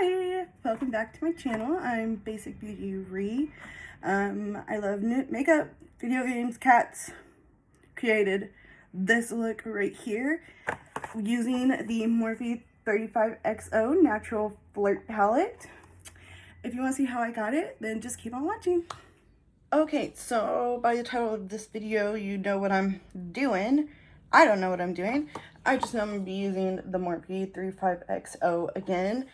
Hi, welcome back to my channel. I'm Basic Beauty Rie. I love makeup, video games, cats. Created this look right here using the Morphe 35XO Natural Flirt Palette. If you want to see how I got it, then just keep on watching. Okay, so by the title of this video, you know what I'm doing. I don't know what I'm doing. I just know I'm going to be using the Morphe 35XO again.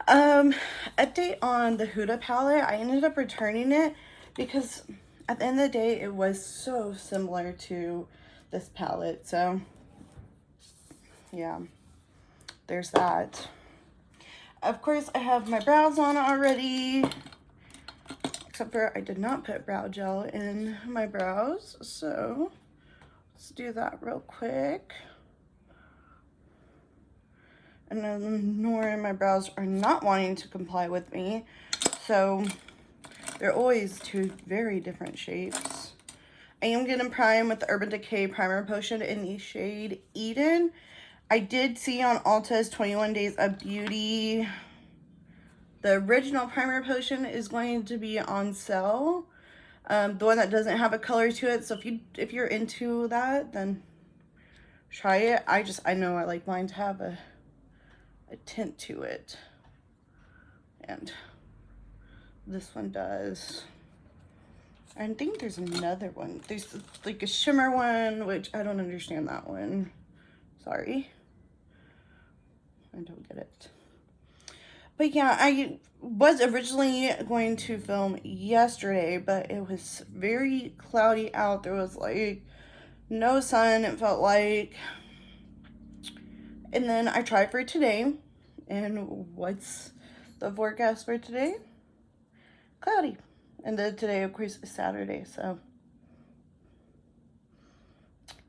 Update on the Huda palette. I ended up returning it because at the end of the day, it was so similar to this palette. So, yeah, there's that. Of course, I have my brows on already. Except for I did not put brow gel in my brows. So, let's do that real quick. And then Nora and my brows are not wanting to comply with me. So, they're always two very different shapes. I am going to prime with the Urban Decay Primer Potion in the shade Eden. I did see on Ulta's 21 Days of Beauty, the original primer potion is going to be on sale. The one that doesn't have a color to it. So if you're into that, then try it. I know I like mine to have a tint to it. And this one does. I think there's another one. There's like a shimmer one, which I don't understand that one. Sorry. I don't get it. But yeah, I was originally going to film yesterday, but it was very cloudy out. There was like no sun, it felt like. And then I tried for today. And what's the forecast for today? Cloudy. And then today, of course, is Saturday, so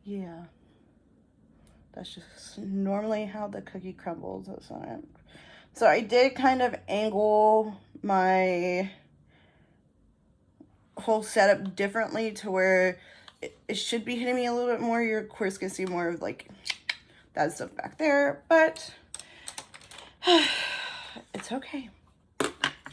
yeah. That's just normally how the cookie crumbles. That's not it. So I did kind of angle my whole setup differently to where it should be hitting me a little bit more. You're, of course, going to see more of like that stuff back there, but it's okay.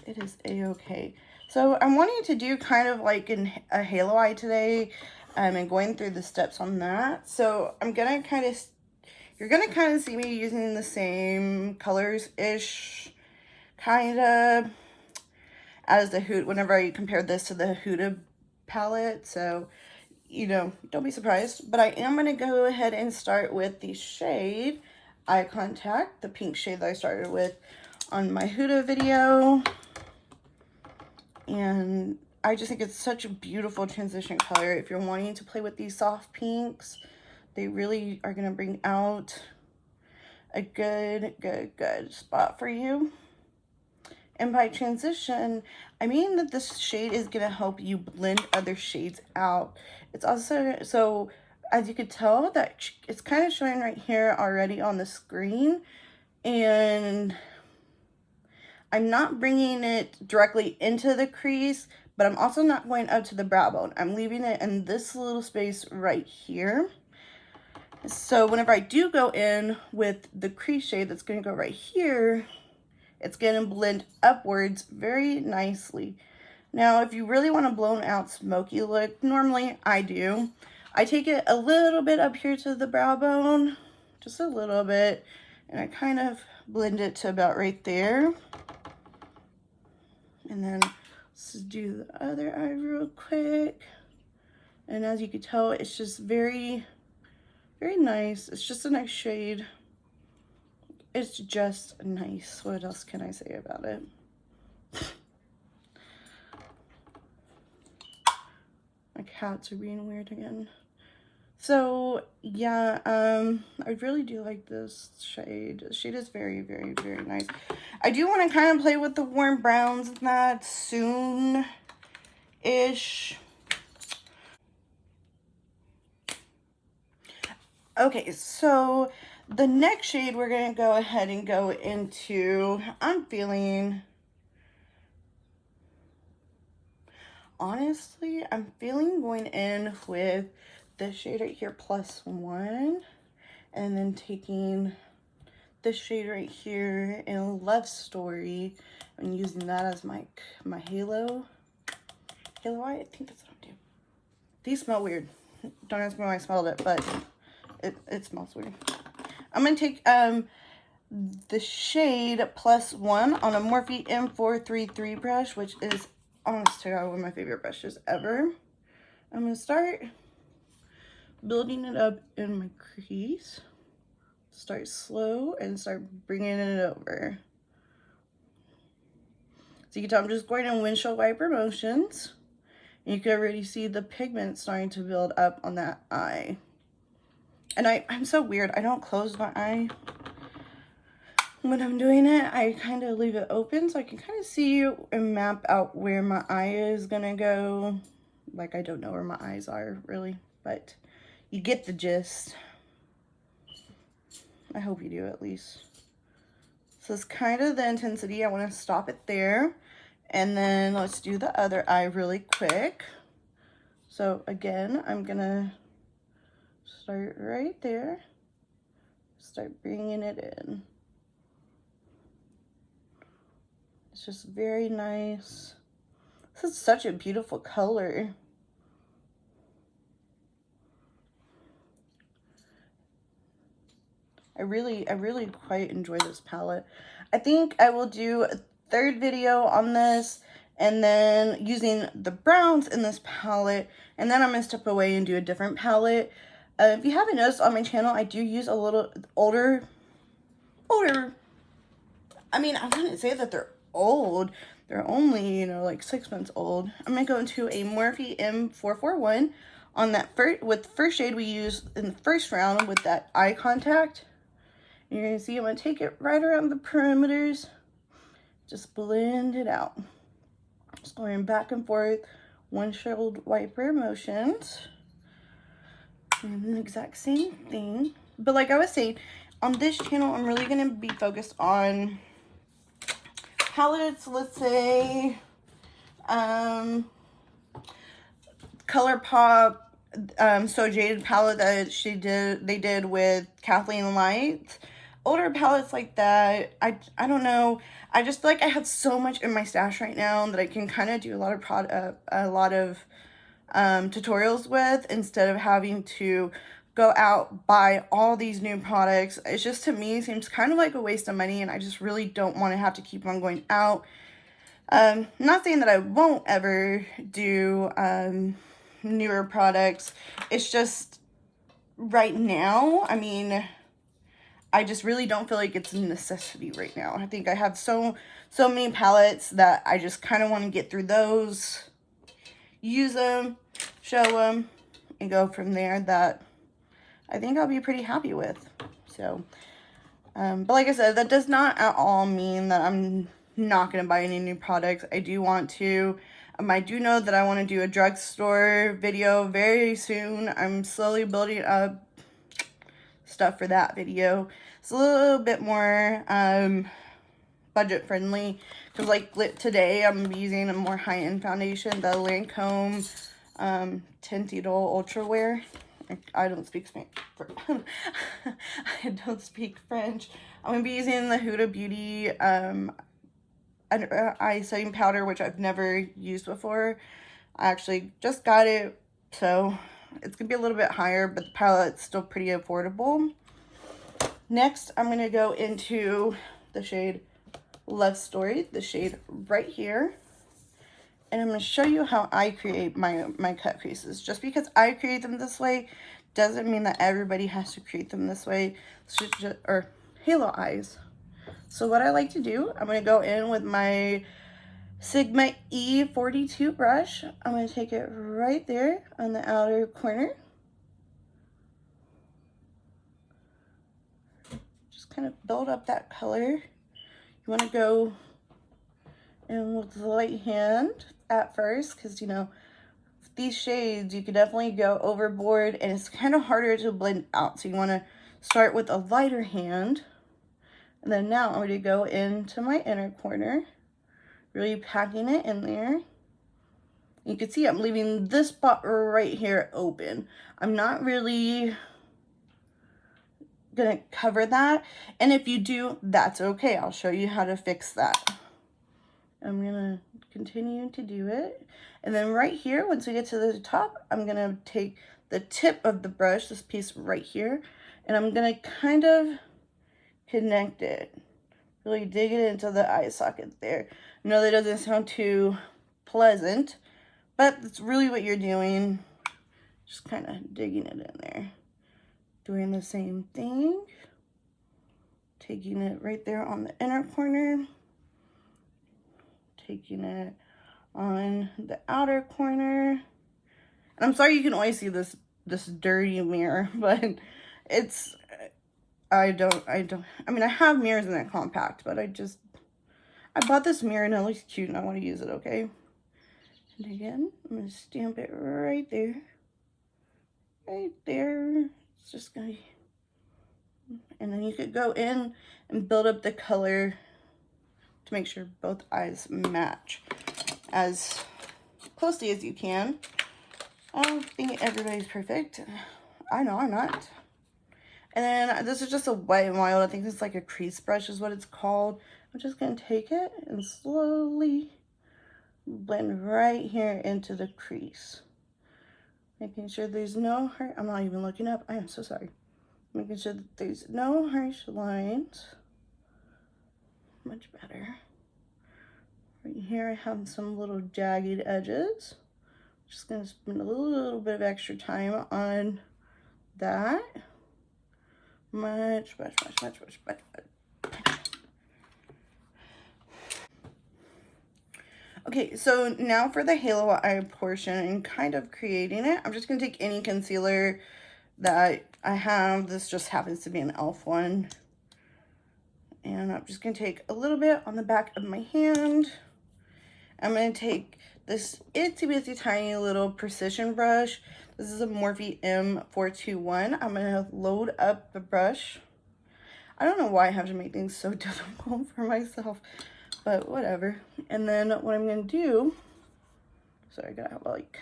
It is a-okay. So I'm wanting to do kind of like a halo eye today, and going through the steps on that. So I'm going to kind of, you're going to kind of see me using the same colors-ish, kind of, as the Huda, whenever I compare this to the Huda palette. So, you know, don't be surprised. But I am going to go ahead and start with the shade Eye Contact, the pink shade that I started with on my Huda video. And I just think it's such a beautiful transition color. If you're wanting to play with these soft pinks, they really are going to bring out a good spot for you. And by transition, I mean that this shade is going to help you blend other shades out. It's also, so as you could tell, that it's kind of showing right here already on the screen. And I'm not bringing it directly into the crease, but I'm also not going up to the brow bone. I'm leaving it in this little space right here. So whenever I do go in with the crease shade that's going to go right here, it's going to blend upwards very nicely. Now, if you really want a blown out smoky look, normally I do. I take it a little bit up here to the brow bone, just a little bit, and I kind of blend it to about right there. And then let's do the other eye real quick. And as you can tell, it's just very nice. It's just a nice shade. It's just nice. What else can I say about it? My cats are being weird again. So yeah, I really do like this shade. The shade is very nice. I do want to kind of play with the warm browns and that soon-ish. Okay, so the next shade we're going to go ahead and go into, honestly, I'm feeling going in with this shade right here, +1, and then taking this shade right here in Love Story. I'm using that as my halo eye. I think that's what I'm doing. These smell weird. Don't ask me why I smelled it, but it smells weird. I'm going to take the shade +1 on a Morphe M433 brush, which is, honest to God, one of my favorite brushes ever. I'm going to start building it up in my crease. Start slow and start bringing it over. So you can tell I'm just going in windshield wiper motions. You can already see the pigment starting to build up on that eye. And I'm so weird. I don't close my eye when I'm doing it. I kind of leave it open so I can kind of see and map out where my eye is gonna go. Like, I don't know where my eyes are really, but you get the gist. I hope you do, at least. So it's kind of the intensity. I want to stop it there. And then let's do the other eye really quick. So again, I'm gonna start right there. Start bringing it in. It's just very nice. This is such a beautiful color. I really quite enjoy this palette. I think I will do a third video on this, and then using the browns in this palette, and then I'm going to step away and do a different palette. If you haven't noticed on my channel, I do use a little older, I mean, I wouldn't say that they're old. They're only, you know, like 6 months old. I'm going to go into a Morphe M441 on that with the first shade we used in the first round with that eye contact. You're going to see I'm going to take it right around the perimeters. Just blend it out. Just going back and forth, windshield wiper motions. And the exact same thing. But like I was saying, on this channel, I'm really going to be focused on palettes, let's say, Colourpop, So Jaded palette that they did with Kathleen Light. Older palettes like that, I don't know. I just feel like I have so much in my stash right now that I can kind of do a lot of tutorials with, instead of having to go out, buy all these new products. It's just, to me, seems kind of like a waste of money, and I just really don't want to have to keep on going out. Not saying that I won't ever do newer products. It's just right now, I mean, I just really don't feel like it's a necessity right now. I think I have so many palettes that I just kind of want to get through those, use them, show them, and go from there. That I think I'll be pretty happy with. So, but like I said, that does not at all mean that I'm not going to buy any new products. I do want to. I do know that I want to do a drugstore video very soon. I'm slowly building up stuff for that video. It's a little bit more budget friendly, because like today I'm using a more high-end foundation, the Lancome Tinted Ultra Wear. I don't speak I don't speak French. I'm gonna be using the Huda Beauty eye setting powder, which I've never used before. I actually just got it, so it's gonna be a little bit higher, but the palette's still pretty affordable. Next, I'm gonna go into the shade Love Story, the shade right here, and I'm gonna show you how I create my cut creases. Just because I create them this way doesn't mean that everybody has to create them this way. Or halo eyes. So what I like to do, I'm gonna go in with my Sigma E42 brush. I'm gonna take it right there on the outer corner. Kind of build up that color. You want to go in with the light hand at first, because, you know, these shades you could definitely go overboard and it's kind of harder to blend out. So you want to start with a lighter hand, and then now I'm going to go into my inner corner, really packing it in there. You can see I'm leaving this spot right here open. I'm not really gonna cover that. And if you do, that's okay. I'll show you how to fix that. I'm gonna continue to do it. And then right here, once we get to the top, I'm gonna take the tip of the brush, this piece right here, and I'm gonna kind of connect it. Really dig it into the eye socket there. I know that doesn't sound too pleasant, but that's really what you're doing. Just kind of digging it in there. Doing the same thing. Taking it right there on the inner corner. Taking it on the outer corner. And I'm sorry you can always see this dirty mirror, but it's, I mean, I have mirrors in that compact, but I bought this mirror and it looks cute and I want to use it, okay? And again, I'm going to stamp it right there. Right there. It's just going to, and then you could go in and build up the color to make sure both eyes match as closely as you can. I don't think everybody's perfect. I know I'm not. And then this is just a Wet n Wild. I think it's like a crease brush is what it's called. I'm just going to take it and slowly blend right here into the crease. Making sure there's no harsh, I'm not even looking up. I am so sorry. Making sure that there's no harsh lines. Much better. Right here I have some little jagged edges. Just going to spend a little bit of extra time on that. Much. Okay, so now for the halo eye portion and kind of creating it, I'm just going to take any concealer that I have. This just happens to be an e.l.f. one. And I'm just going to take a little bit on the back of my hand. I'm going to take this itsy bitsy tiny little precision brush. This is a Morphe M421. I'm going to load up the brush. I don't know why I have to make things so difficult for myself, but whatever. And then what I'm going to do, sorry, I gotta like,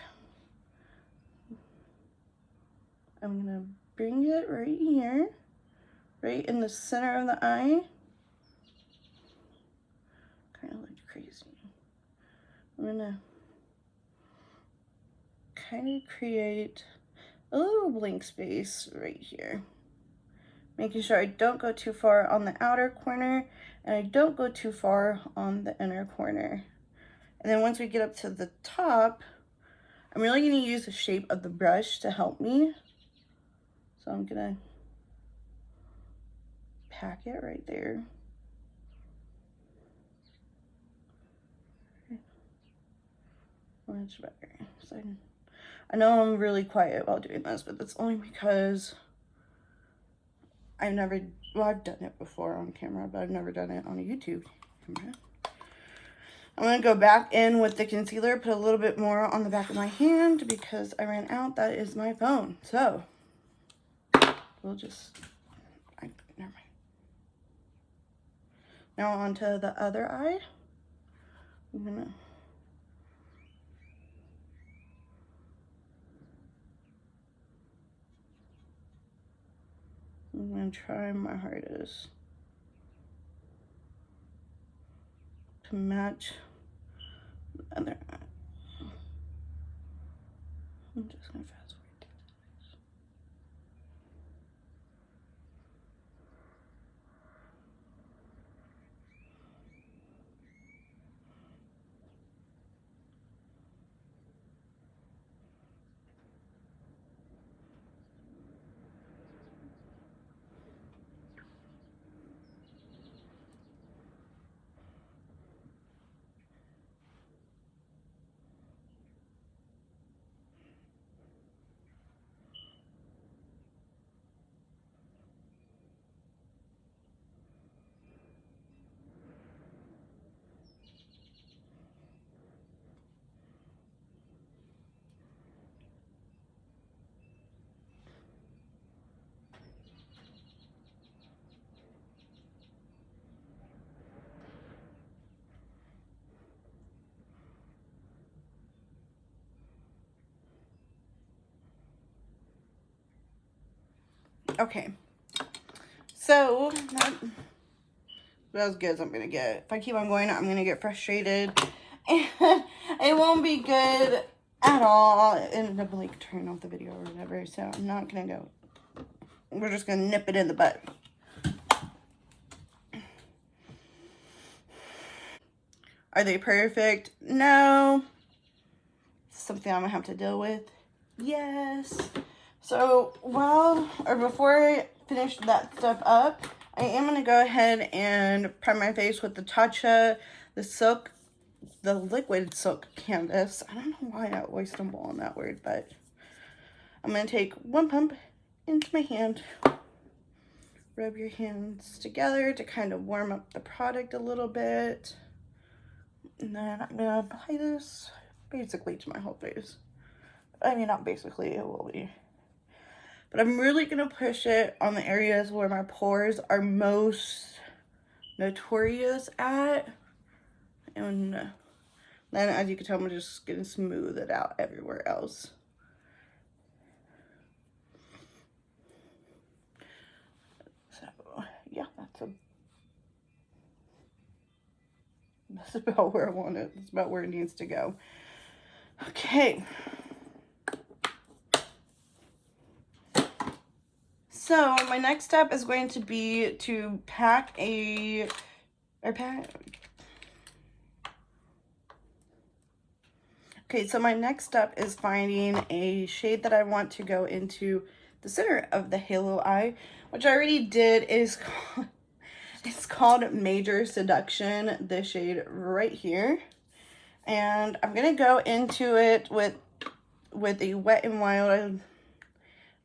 I'm going to bring it right here, right in the center of the eye. Kind of like crazy. I'm going to kind of create a little blank space right here. Making sure I don't go too far on the outer corner and I don't go too far on the inner corner. And then once we get up to the top, I'm really going to use the shape of the brush to help me. So I'm going to pack it right there. Much better. So I know I'm really quiet while doing this, but that's only because I've done it before on camera, but I've never done it on a YouTube camera. I'm going to go back in with the concealer, put a little bit more on the back of my hand because I ran out. That is my phone. So, we'll just, never mind. Now on to the other eye. I'm going to try my hardest to match the other eye. I'm just going to fast forward through this. Okay, So, that as good as I'm going to get. If I keep on going, I'm going to get frustrated. And it won't be good at all. And I'll like turn off the video or whatever. So, I'm not going to go. We're just going to nip it in the butt. Are they perfect? No. Something I'm going to have to deal with. Yes. So, before I finish that stuff up, I am going to go ahead and prime my face with the Tatcha, the liquid silk canvas. I don't know why I always stumble on that word, but I'm going to take one pump into my hand. Rub your hands together to kind of warm up the product a little bit. And then I'm going to apply this basically to my whole face. I mean, not basically, it will be. But I'm really going to push it on the areas where my pores are most notorious at. And then, as you can tell, I'm just going to smooth it out everywhere else. So, yeah, that's about where I want it. That's about where it needs to go. Okay. So my next step is going to be to pack Okay, so my next step is finding a shade that I want to go into the center of the halo eye, which I already did. It's called Major Seduction, this shade right here. And I'm gonna go into it with a Wet n Wild.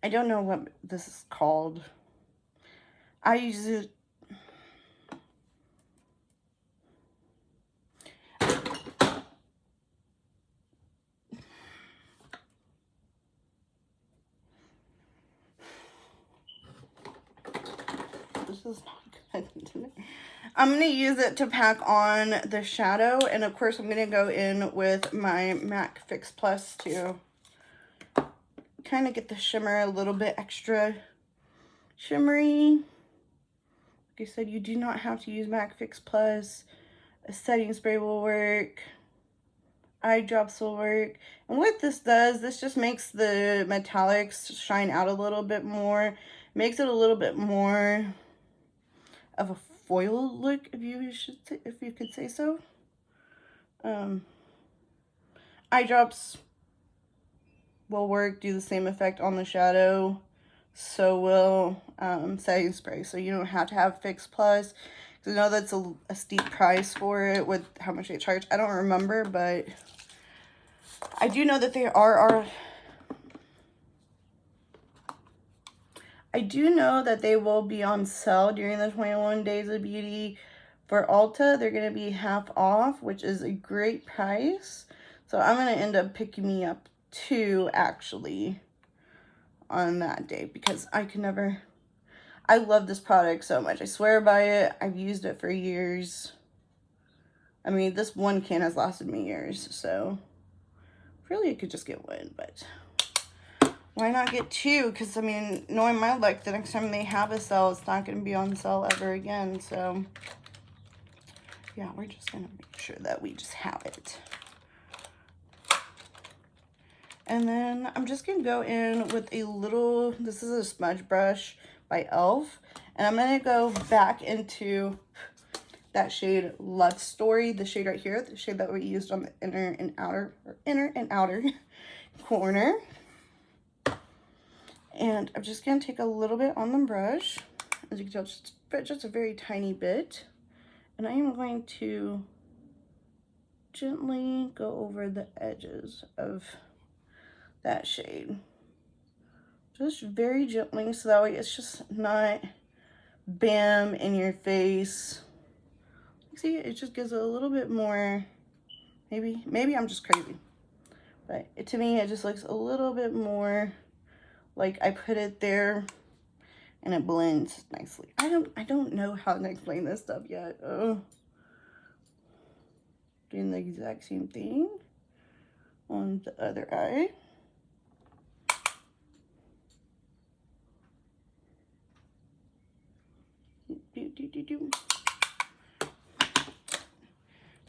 I don't know what this is called. I use it. This is not good. I'm going to use it to pack on the shadow. And of course, I'm going to go in with my MAC Fix Plus to kind of get the shimmer a little bit extra shimmery. Like I said, you do not have to use MAC Fix Plus. A setting spray will work. Eye drops will work. And what this does, this just makes the metallics shine out a little bit more. Makes it a little bit more of a foil look, if you could say so. Eye drops will work, do the same effect on the shadow. So will setting spray. So you don't have to have Fix Plus. I know that's a steep price for it with how much they charge. I don't remember, but I do know that they I do know that they will be on sale during the 21 Days of Beauty. For Ulta, they're going to be half off, which is a great price. So I'm going to end up picking me up 2, actually, on that day. Because I love this product so much. I swear by it. I've used it for years. I mean, this one can has lasted me years. So, really, I could just get one, but why not get 2? Because, I mean, knowing my luck, the next time they have a sale, it's not going to be on sale ever again. So, yeah, we're just going to make sure that we just have it. And then I'm just going to go in with a little, this is a smudge brush by e.l.f. And I'm going to go back into that shade Love Story, the shade right here, the shade that we used on the inner and outer corner. And I'm just going to take a little bit on the brush. As you can tell, just a very tiny bit. And I am going to gently go over the edges of that shade. Just very gently, so that way it's just not bam in your face. See, it just gives it a little bit more, maybe I'm just crazy. But to me, it just looks a little bit more like I put it there and it blends nicely. I don't know how to explain this stuff yet. Doing the exact same thing on the other eye.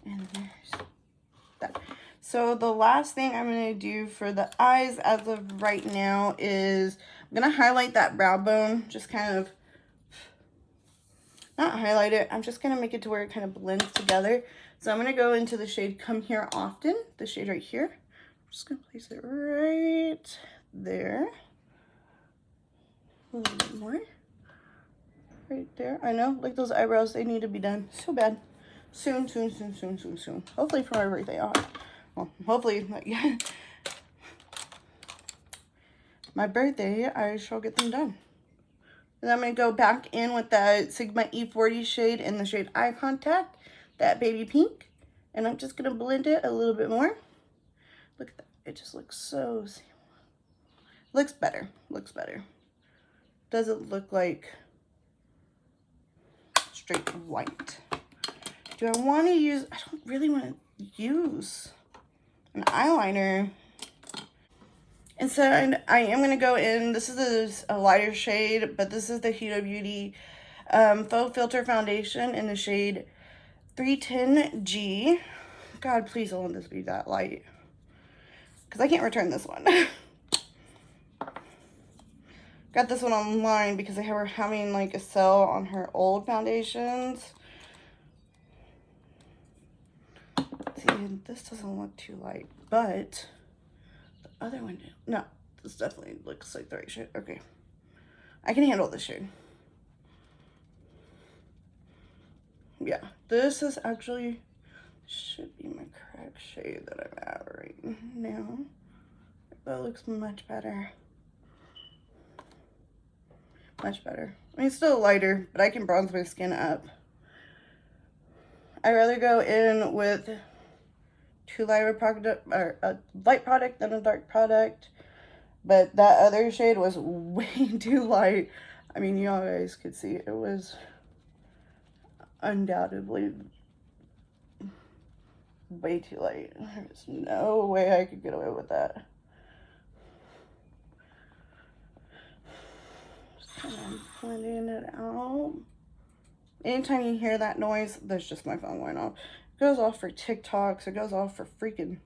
And there's that. So the last thing I'm going to do for the eyes as of right now is I'm going to highlight that brow bone. Just kind of, not highlight it, I'm just going to make it to where it kind of blends together. So I'm going to go into the shade Come Here Often, the shade right here. I'm just going to place it right there. A little bit more. Right there. I know, like those eyebrows, they need to be done so bad. Soon, soon, soon, soon, soon, soon. Hopefully for my birthday. Well, hopefully, yeah. My birthday, I shall get them done. And I'm going to go back in with that Sigma E40 shade in the shade Eye Contact, that baby pink. And I'm just going to blend it a little bit more. Look at that. It just looks so... Looks better. Looks better. Doesn't look like straight white. Do I want to use... I don't really want to use an eyeliner. Instead, I am going to go in... This is a lighter shade, but this is the Huda Beauty Faux Filter Foundation in the shade 310G. God, please don't let this be that light. Because I can't return this one. Got this one online because they were having like a sale on her old foundations. See, this doesn't look too light, but the other one did. No, this definitely looks like the right shade. Okay. I can handle this shade. Yeah, this is actually, should be my correct shade that I'm at right now. That looks much better. Much better. I mean, it's still lighter, but I can bronze my skin up. I'd rather go in with too light of a product, or a light product than a dark product. But that other shade was way too light. I mean, you guys could see it was undoubtedly way too light. There's no way I could get away with that. I'm blending it out. Anytime you hear that noise, that's just my phone going off. It goes off for TikToks. It goes off for freaking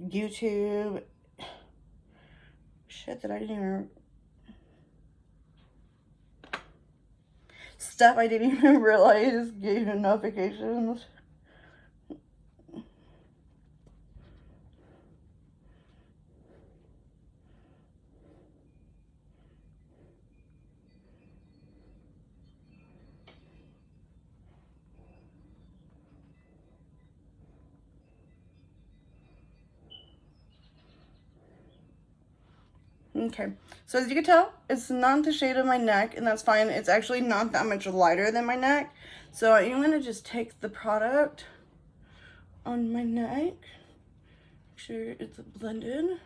YouTube. Shit that I didn't even... Stuff I didn't even realize gave you notifications. Okay, so as you can tell, it's not the shade of my neck, and that's fine. It's actually not that much lighter than my neck. So I'm going to just take the product on my neck. Make sure it's blended.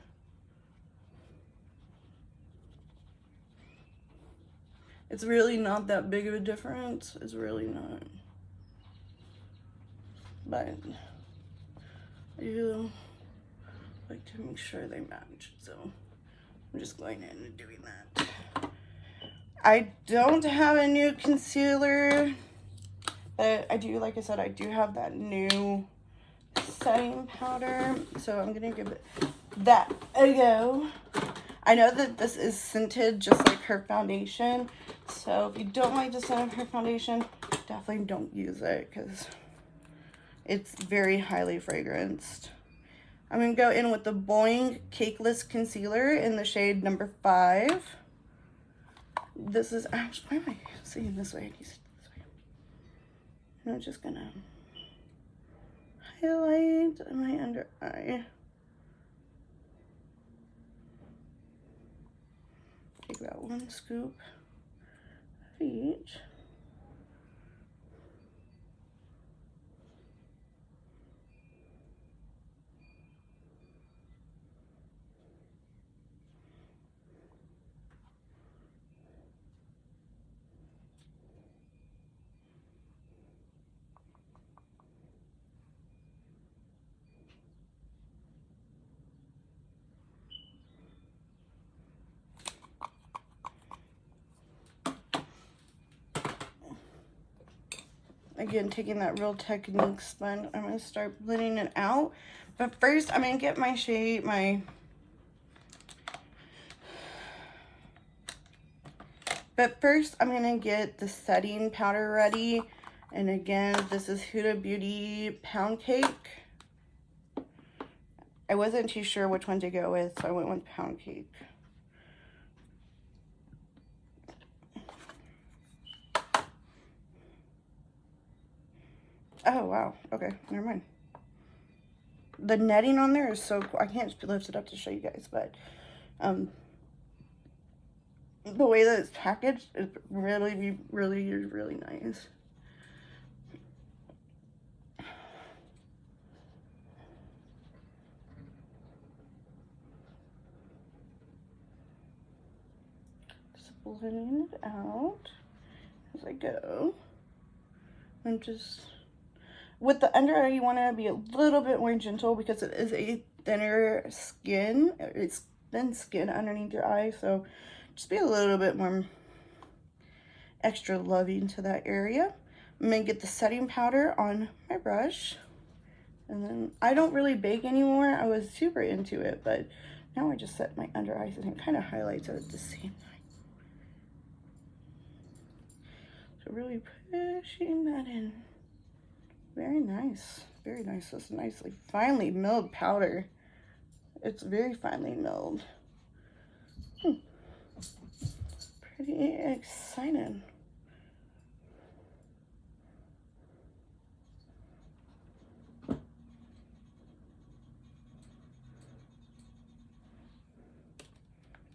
It's really not that big of a difference. It's really not. But I do like to make sure they match, so I'm just going in and doing that. I don't have a new concealer, but I do, like I said, I do have that new setting powder, so I'm gonna give it that a go. I know that this is scented just like her foundation, so if you don't like the scent of her foundation, definitely don't use it because it's very highly fragranced. I'm going to go in with the Boing Cakeless Concealer in the shade number 5. This is actually, why am I seeing this way? I need to see this way. I'm just going to highlight my under eye. Take about 1 scoop of each. Again, taking that Real Technique sponge, I'm going to start blending it out. But first, I'm going to get my shade, But first, I'm going to get the setting powder ready. And again, this is Huda Beauty Pound Cake. I wasn't too sure which one to go with, so I went with Pound Cake. Oh, wow. Okay, never mind. The netting on there is so cool. I can't lift it up to show you guys, but the way that it's packaged is really, really, really nice. Just blending it out as I go. I'm just... With the under eye, you want to be a little bit more gentle because it is a thinner skin. It's thin skin underneath your eye, so just be a little bit more extra loving to that area. I'm going to get the setting powder on my brush. And then I don't really bake anymore. I was super into it, but now I just set my under eyes and it kind of highlights it at the same time. So really pushing that in. Very nice. Very nice. This nicely finely milled powder. It's very finely milled. Pretty excited.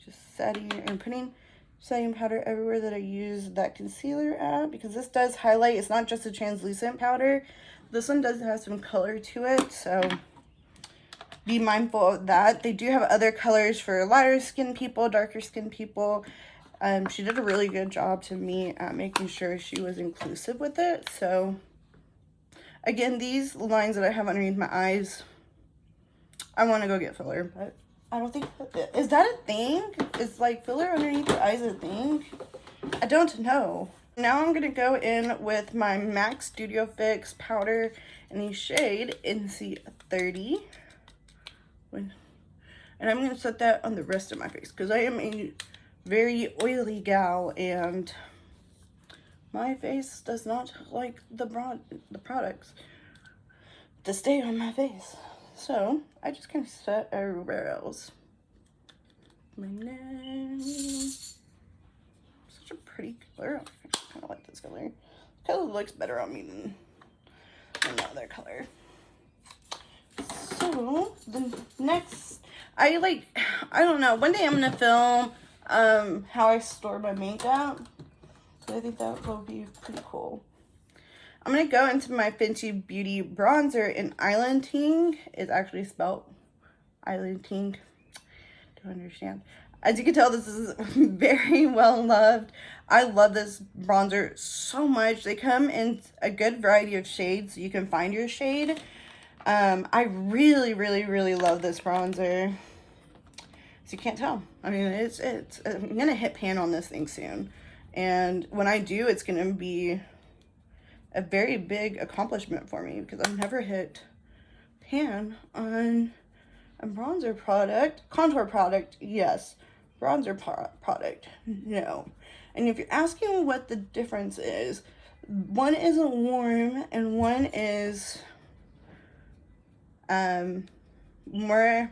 Just setting and putting setting powder everywhere that I use that concealer at, because this does highlight. It's not just a translucent powder. This one does have some color to it, so be mindful of that. They do have other colors for lighter skin people, darker skin people. She did a really good job to me at making sure she was inclusive with it. So again, these lines that I have underneath my eyes, I want to go get filler, but I don't think, is that a thing? Is like filler underneath your eyes a thing? I don't know. Now I'm going to go in with my MAC Studio Fix powder in the shade NC30. And I'm going to set that on the rest of my face because I am a very oily gal and my face does not like the products to stay on my face. So I just kind of set everywhere else. My neck. Such a pretty color. I actually kind of like this color. This color looks better on me than the other color. So the next, I don't know. One day I'm gonna film how I store my makeup. So I think that will be pretty cool. I'm going to go into my Fenty Beauty bronzer in Island Ting. It's actually spelled Island Ting. Don't understand. As you can tell, this is very well loved. I love this bronzer so much. They come in a good variety of shades, so you can find your shade. I really, really, really love this bronzer. So you can't tell. I mean, I'm going to hit pan on this thing soon. And when I do, it's going to be a very big accomplishment for me because I've never hit pan on a bronzer product. Contour product, yes. Bronzer product, no. And if you're asking what the difference is, one is a warm and one is more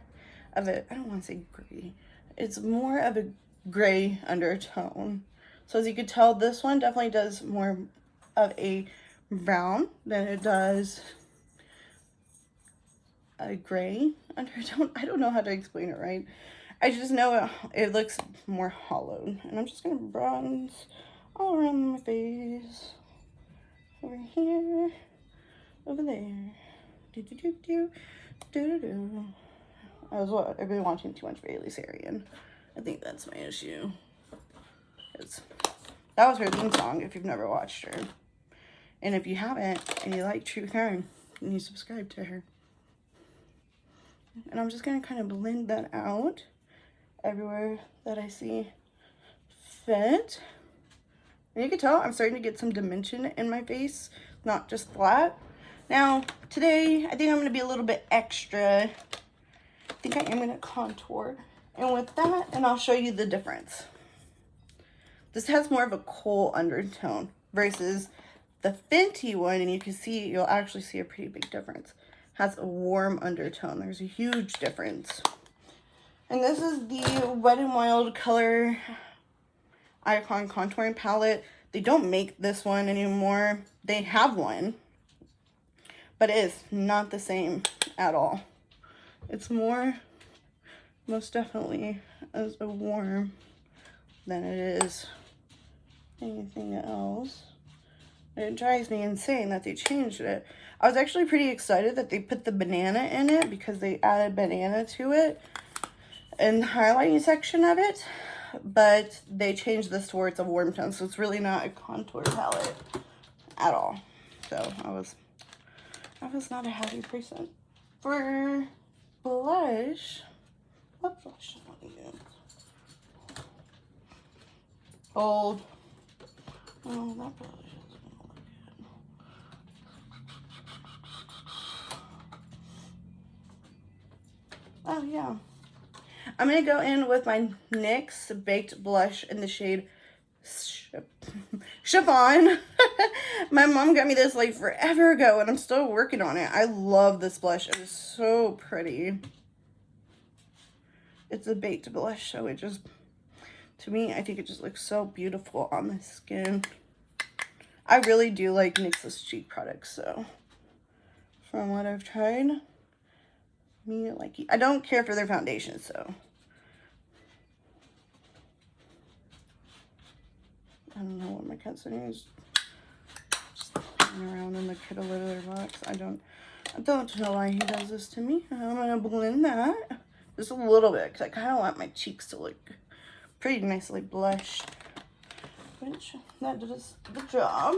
of a, I don't want to say gray. It's more of a gray undertone. So as you could tell, this one definitely does more of a brown than it does a gray undertone. I don't know how to explain it right. I just know it looks more hollowed. And I'm just going to bronze all around my face. Over here. Over there. Do-do-do-do. I've been watching too much Bailey Sarian. I think that's my issue. That was her theme song if you've never watched her. And if you haven't and you like true crime, then you subscribe to her. And I'm just going to kind of blend that out everywhere that I see fit. And you can tell I'm starting to get some dimension in my face. not just flat. Now, today, I think I'm going to be a little bit extra. I think I am going to contour. And with that, and I'll show you the difference. This has more of a cool undertone versus the Fenty one, and you can see, you'll actually see a pretty big difference. Has a warm undertone. There's a huge difference. And this is the Wet n Wild Color Icon Contouring Palette. They don't make this one anymore. They have one, but it is not the same at all. It's more, most definitely, as a warm than it is anything else. It drives me insane that they changed it. I was actually pretty excited that they put the banana in it because they added banana to it in the highlighting section of it, but they changed this towards a warm tone, so it's really not a contour palette at all. So I was not a happy person. For blush, what blush do I want to use? Bold. Oh, that blush is gonna look good. Oh yeah. I'm going to go in with my NYX Baked Blush in the shade Chiffon. My mom got me this like forever ago, and I'm still working on it. I love this blush. It is so pretty. It's a baked blush, so it just, to me, I think it just looks so beautiful on the skin. I really do like NYX's cheek products, so from what I've tried, I don't care for their foundation, so I don't know what my cat's doing. He's just playing around in the kittle litter box. I don't know why he does this to me. I'm gonna blend that just a little bit because I kind of want my cheeks to look pretty nicely blushed, which that does the job.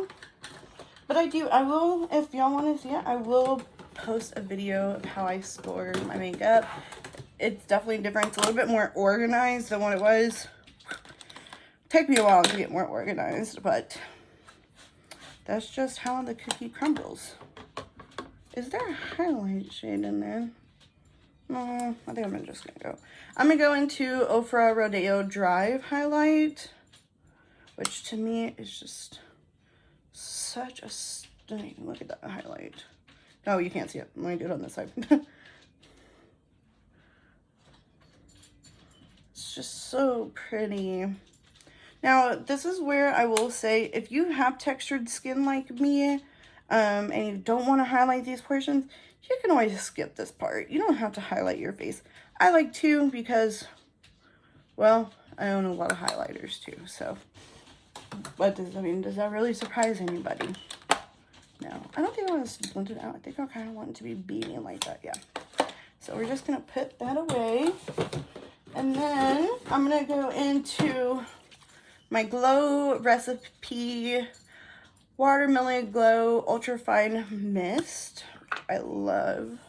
But I will, if y'all want to see it, I will post a video of how I store my makeup. It's definitely different. It's a little bit more organized than what it was. Take me a while to get more organized, but that's just how the cookie crumbles. Is there a highlight shade in there? No, I think I'm just gonna go. I'm gonna go into Ofra Rodeo Drive highlight, which to me is just such a stunning. Look at that highlight. No, you can't see it. I'm gonna do it on this side. It's just so pretty. Now, this is where I will say, if you have textured skin like me, and you don't want to highlight these portions, you can always skip this part. You don't have to highlight your face. I like to because, well, I own a lot of highlighters too, so. But does that really surprise anybody? No, I don't think I want to blend it out. I think I kind of want it to be beaming like that, yeah. So we're just going to put that away. And then I'm going to go into my Glow Recipe Watermelon Glow Ultra Fine Mist. I love.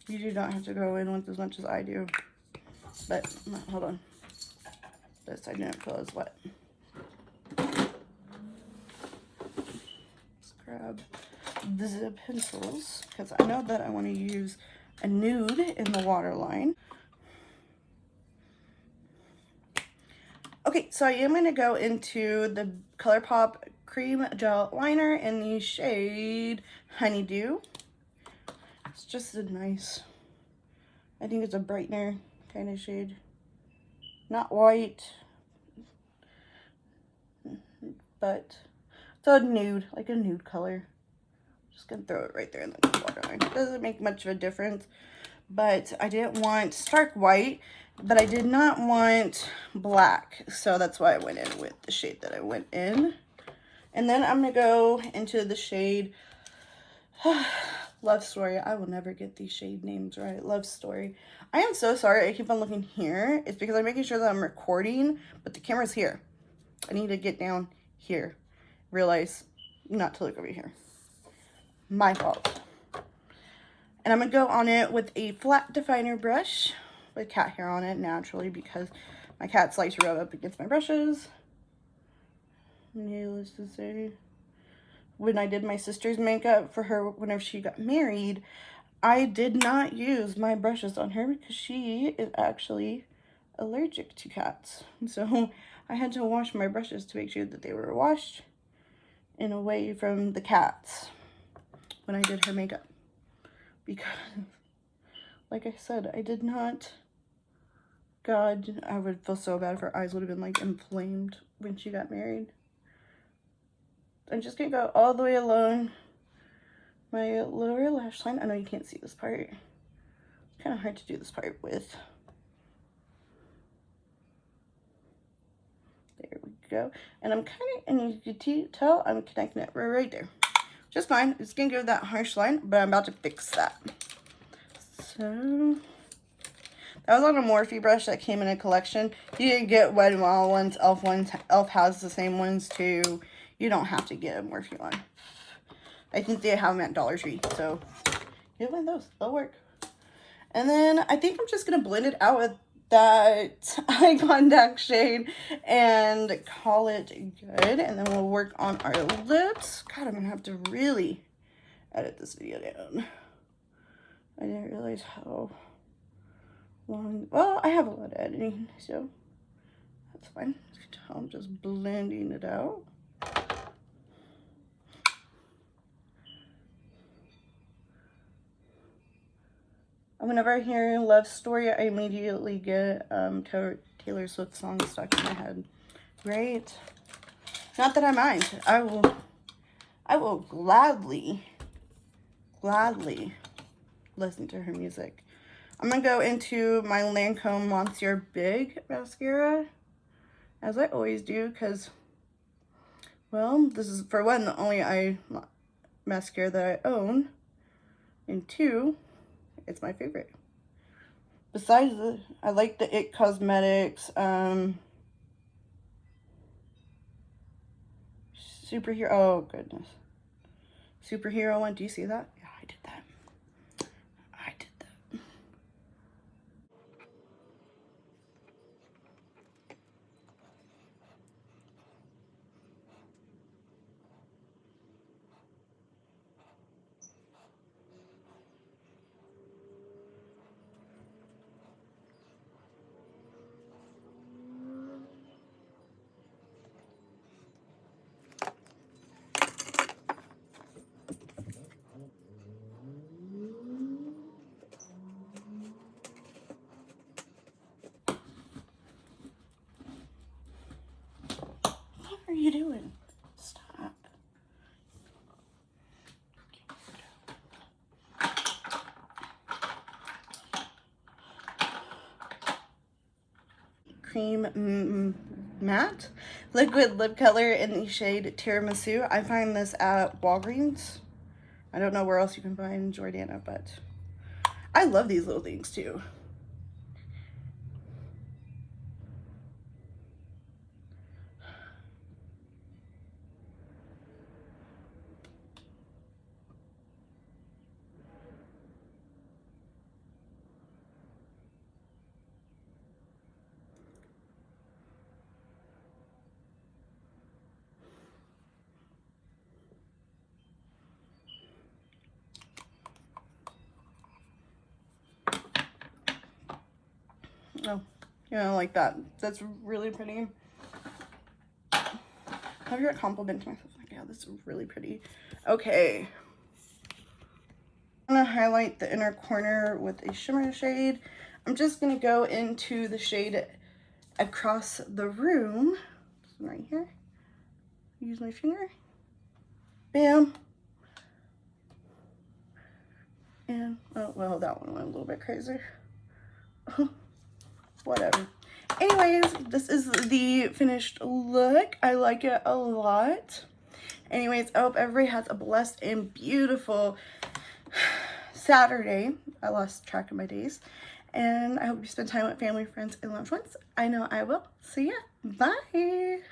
You do not have to go in with as much as I do. But, hold on. This I didn't feel as wet. Let's grab the pencils, because I know that I want to use a nude in the waterline. Okay, so I am going to go into the Colourpop Cream Gel Liner in the shade Honeydew. It's just a nice, I think it's a brightener kind of shade. Not white, but it's a nude, like a nude color. Just gonna throw it right there in the waterline. It doesn't make much of a difference, but I didn't want stark white, but I did not want black, so that's why I went in with the shade that I went in. And then I'm gonna go into the shade Love Story. I will never get these shade names right. Love Story. I am so sorry I keep on looking here. It's because I'm making sure that I'm recording, but the camera's here. I need to get down here. Realize not to look over here. My fault. And I'm going to go on it with a flat definer brush with cat hair on it naturally, because My cats like to rub up against my brushes. Needless to say, when I did my sister's makeup for her whenever she got married, I did not use my brushes on her because she is actually allergic to cats. So I had to wash my brushes to make sure that they were washed and away from the cats when I did her makeup. Because, like I said, I did not... God, I would feel so bad if her eyes would have been like inflamed when she got married. I'm just gonna go all the way along my lower lash line. I know you can't see this part. It's kind of hard to do this part with. There we go. And I'm kind of, and you can tell I'm connecting it right there. Just fine. It's gonna give that harsh line, but I'm about to fix that. So that was on a Morphe brush that came in a collection. You didn't get Wet n Wild ones. Elf has the same ones too. You don't have to get a Morphe one. I think they have them at Dollar Tree, so get one of those. They'll work. And then I think I'm just gonna blend it out with that eye contact shade and call it good. And then we'll work on our lips. God, I'm gonna have to really edit this video down. I didn't realize how long. Well, I have a lot of editing, so that's fine. I'm just blending it out. Whenever I hear Love Story, I immediately get Taylor Swift song stuck in my head. Right? Not that I mind. I will gladly listen to her music. I'm gonna go into my Lancome Monsieur Big mascara, as I always do, because, well, this is, for one, the only eye mascara that I own, and two, it's my favorite. Besides, I like the It Cosmetics superhero. Oh goodness, superhero one. Do you see that? Yeah, I did that. I did that. What are you doing? Stop. Cream matte liquid lip color in the shade Tiramisu. I find this at Walgreens. I don't know where else you can find Jordana, but I love these little things too. Oh, you know, like that. That's really pretty. Have you complimented myself? Like, yeah, this is really pretty. Okay. I'm gonna highlight the inner corner with a shimmer shade. I'm just gonna go into the shade Across the Room. This one right here. Use my finger. Bam. And, oh, well, that one went a little bit crazy. Whatever. Anyways, this is the finished look. I like it a lot. Anyways, I hope everybody has a blessed and beautiful Saturday. I lost track of my days. And I hope you spend time with family, friends, and loved ones. I know I will. See ya. Bye.